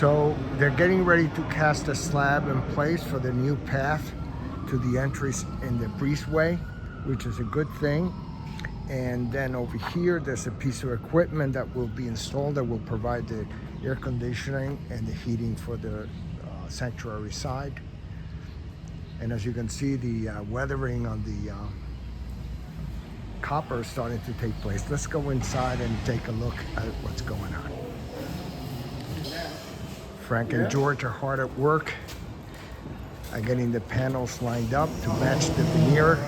So they're getting ready to cast a slab in place for the new path to the entrance in the breezeway, which is a good thing. And then over here, there's a piece of equipment that will be installed that will provide the air conditioning and the heating for the sanctuary side. And as you can see, the weathering on the copper is starting to take place. Let's go inside and take a look at what's going on. Frank and George are hard at work getting the panels lined up to match the veneer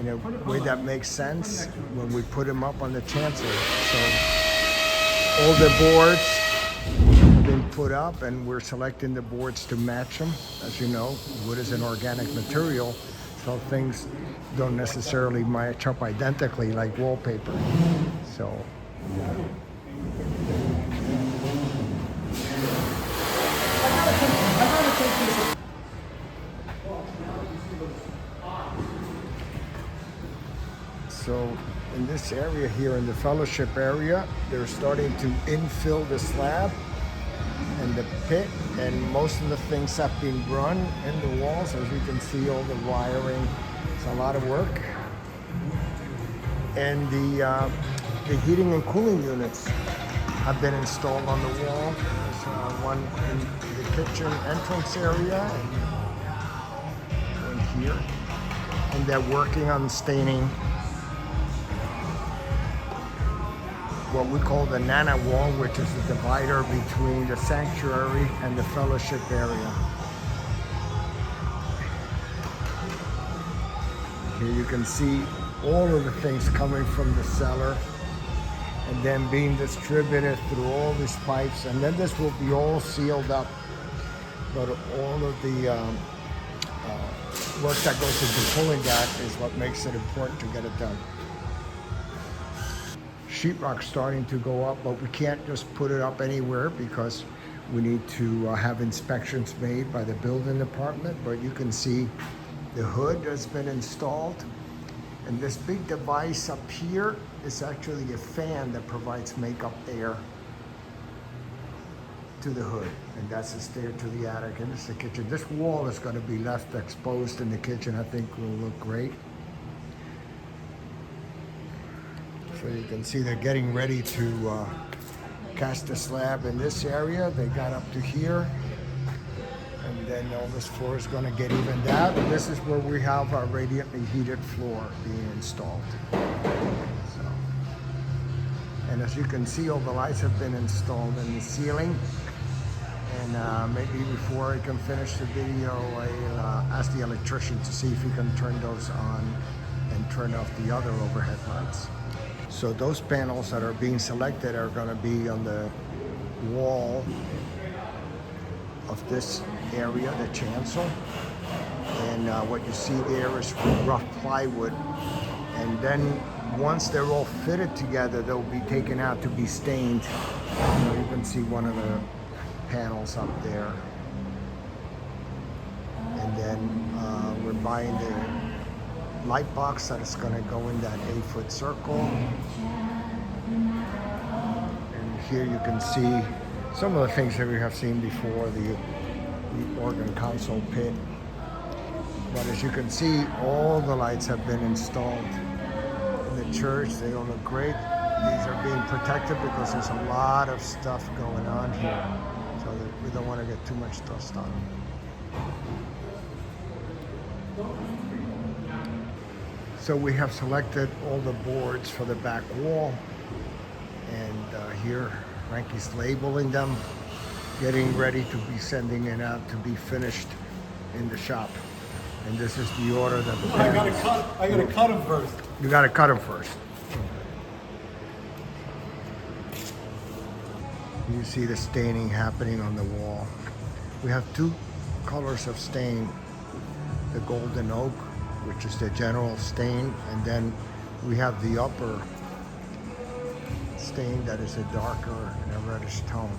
in a way that makes sense when we put them up on the chancel. So all the boards have been put up, and we're selecting the boards to match them. As you know, wood is an organic material, so things don't necessarily match up identically like wallpaper. So in this area here, in the fellowship area, they're starting to infill the slab and the pit, and most of the things have been run in the walls. As you can see, all the wiring, it's a lot of work. And the heating and cooling units have been installed on the wall. There's one in the kitchen entrance area and one here. And they're working on staining what we call the Nana wall, which is the divider between the sanctuary and the fellowship area. Here you can see all of the things coming from the cellar and then being distributed through all these pipes, and then this will be all sealed up. But all of the work that goes into pulling that is what makes it important to get it done. Sheetrock's starting to go up, but we can't just put it up anywhere because we need to have inspections made by the building department. But you can see the hood has been installed, and this big device up here is actually a fan that provides makeup air to the hood, and that's the stair to the attic, and this is the kitchen. This wall is going to be left exposed in the kitchen. I think will look great. So you can see they're getting ready to cast a slab in this area. They got up to here, and then all this floor is going to get evened out. And this is where we have our radiantly heated floor being installed. So, and as you can see, all the lights have been installed in the ceiling. And maybe before I can finish the video, I'll ask the electrician to see if he can turn those on and turn off the other overhead lights. So those panels that are being selected are going to be on the wall of this area, the chancel. And what you see there is rough plywood. And then once they're all fitted together, they'll be taken out to be stained. You can see one of the panels up there. And then we're buying the light box that is going to go in that 8-foot circle. And here you can see some of the things that we have seen before, the organ console pit. But as you can see, all the lights have been installed in the church. They all look great. These are being protected because there's a lot of stuff going on here. So that we don't want to get too much dust on them. So we have selected all the boards for the back wall, and here Frankie's labeling them, getting ready to be sending it out to be finished in the shop. And this is the order that the I gotta cut them first. You gotta cut them first. You see the staining happening on the wall. We have two colors of stain, the golden oak, which is the general stain, and then we have the upper stain that is a darker and a reddish tone.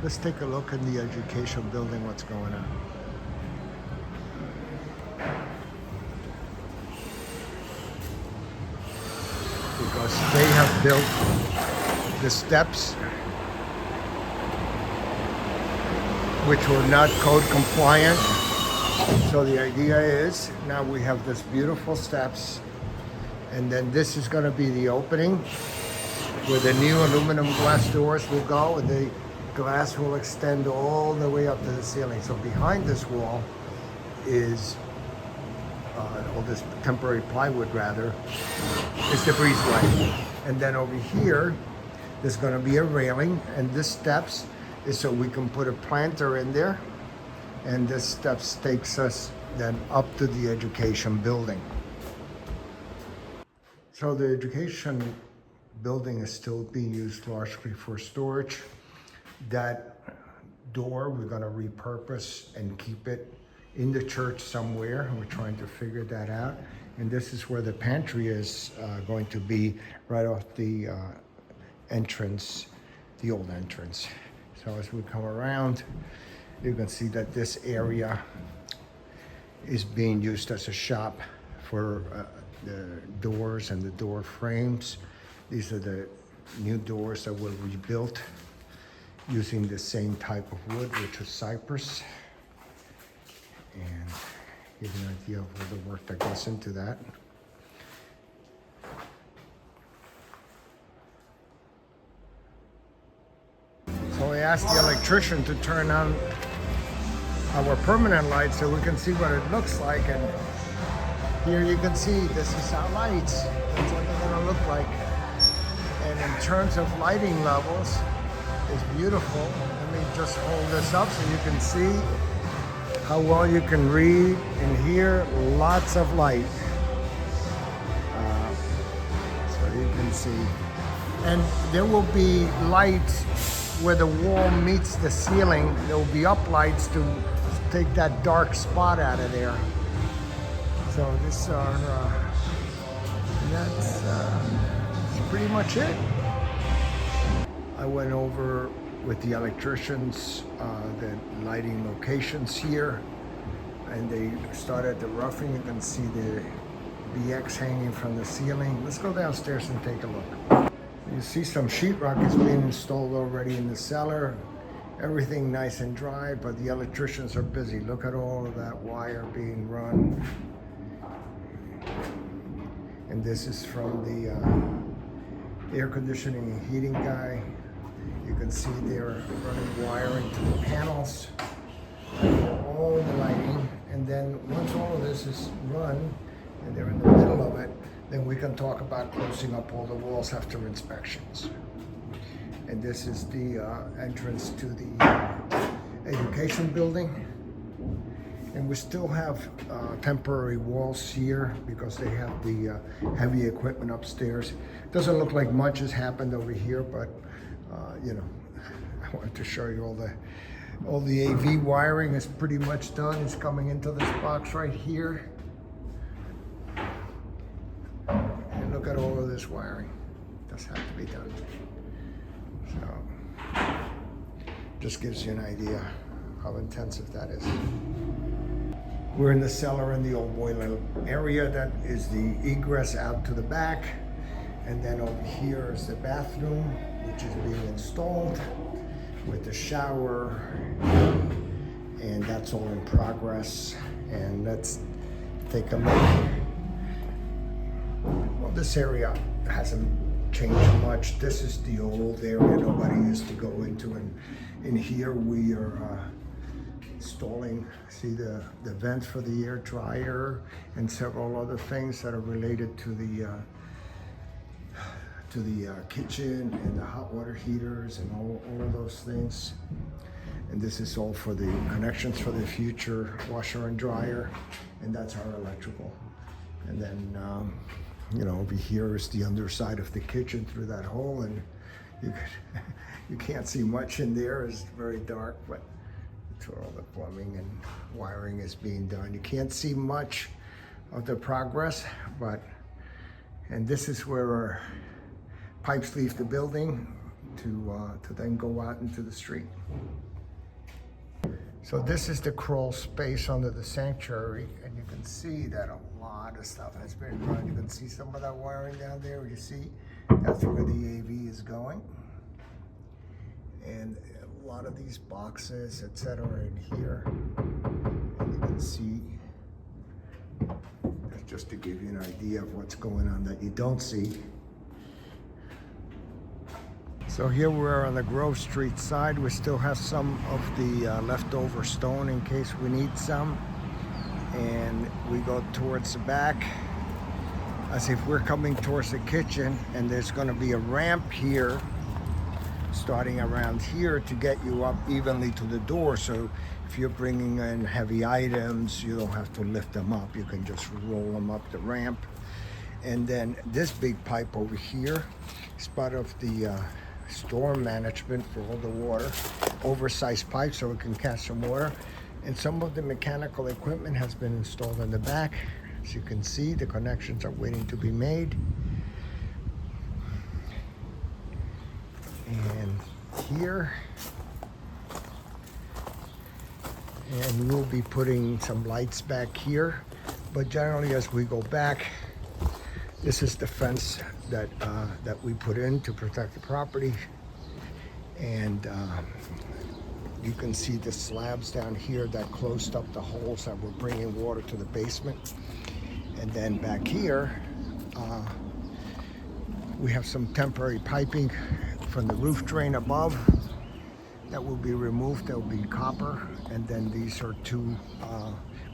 Let's take a look in the education building, what's going on. because they have built the steps which were not code compliant. So the idea is now we have this beautiful steps, and then this is going to be the opening where the new aluminum glass doors will go, and the glass will extend all the way up to the ceiling. So behind this wall is all this temporary plywood rather, is the breezeway. And then over here, there's gonna be a railing, and this steps is so we can put a planter in there. And this steps takes us then up to the education building. So the education building is still being used largely for storage. That door we're gonna repurpose and keep it in the church somewhere. We're trying to figure that out. And this is where the pantry is going to be, right off the entrance, the old entrance. So as we come around, you can see that this area is being used as a shop for the doors and the door frames. These are the new doors that were rebuilt using the same type of wood, which is cypress. And give you an idea of all the work that goes into that. So I asked the electrician to turn on our permanent lights so we can see what it looks like. And here you can see this is our lights. That's what they're gonna look like. And in terms of lighting levels, it's beautiful. Let me just hold this up so you can see how well you can read and hear. Lots of light. So you can see. And there will be lights where the wall meets the ceiling. There will be up lights to take that dark spot out of there. So this are, that's pretty much it. I went over with the electricians, the lighting locations here, and they started the roughing. You can see the BX hanging from the ceiling. Let's go downstairs and take a look. You see some sheetrock is being installed already in the cellar. Everything nice and dry, but the electricians are busy. Look at all of that wire being run. And this is from the air conditioning and heating guy. You can see they're running wiring to the panels, all the lighting, and then once all of this is run, and they're in the middle of it, then we can talk about closing up all the walls after inspections. And this is the entrance to the education building. And we still have temporary walls here because they have the heavy equipment upstairs. Doesn't look like much has happened over here, but you know, I wanted to show you all the AV wiring is pretty much done. It's coming into this box right here. And look at all of this wiring. Does have to be done. So just gives you an idea how intensive that is. We're in the cellar in the old boiler area. That is the egress out to the back. And then over here is the bathroom, which is being installed with the shower. And that's all in progress. And let's take a look. Well, this area hasn't changed much. This is the old area nobody used to go into. And in here we are installing, see the vents for the air dryer and several other things that are related to the kitchen and the hot water heaters and all of those things. And this is all for the connections for the future washer and dryer, and that's our electrical. And then you know, over here is the underside of the kitchen through that hole, and you can't see much in there. It's very dark, but that's where all the plumbing and wiring is being done. You can't see much of the progress, and this is where our pipes leave the building to then go out into the street. So this is the crawl space under the sanctuary, and you can see that a lot of stuff has been run. You can see some of that wiring down there. You see That's where the AV is going. And a lot of these boxes, etc., in here. And you can see, that's just to give you an idea of what's going on that you don't see. So here we're on the Grove Street side. We still have some of the leftover stone in case we need some. And we go towards the back as if we're coming towards the kitchen, and there's going to be a ramp here starting around here to get you up evenly to the door. So if you're bringing in heavy items, you don't have to lift them up. You can just roll them up the ramp. And then this big pipe over here is part of the storm management for all the water. Oversized pipe so it can catch some water. And some of the mechanical equipment has been installed in the back. As you can see, the connections are waiting to be made. And here, and we'll be putting some lights back here. But generally, as we go back, this is the fence that we put in to protect the property. And you can see the slabs down here that closed up the holes that were bringing water to the basement. And then back here, we have some temporary piping from the roof drain above that will be removed. That will be copper. And then these are two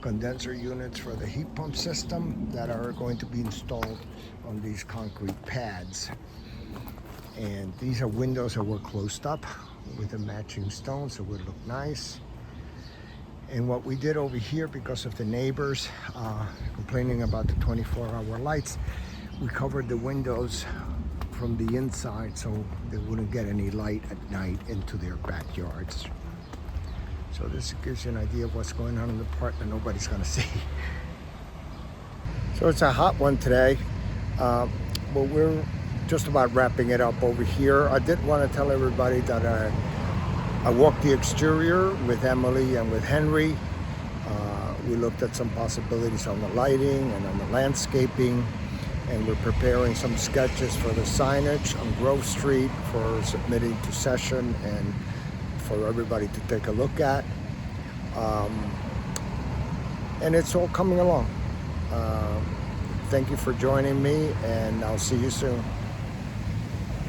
condenser units for the heat pump system that are going to be installed on these concrete pads. And these are windows that were closed up with the matching stone, so it would look nice. And what we did over here, because of the neighbors complaining about the 24-hour lights, we covered the windows from the inside so they wouldn't get any light at night into their backyards. So this gives you an idea of what's going on in the park that nobody's gonna see. So it's a hot one today, but we're just about wrapping it up over here. I did want to tell everybody that I walked the exterior with Emily and with Henry. We looked at some possibilities on the lighting and on the landscaping, and we're preparing some sketches for the signage on Grove Street for submitting to session and for everybody to take a look at. And it's all coming along. Thank you for joining me, and I'll see you soon.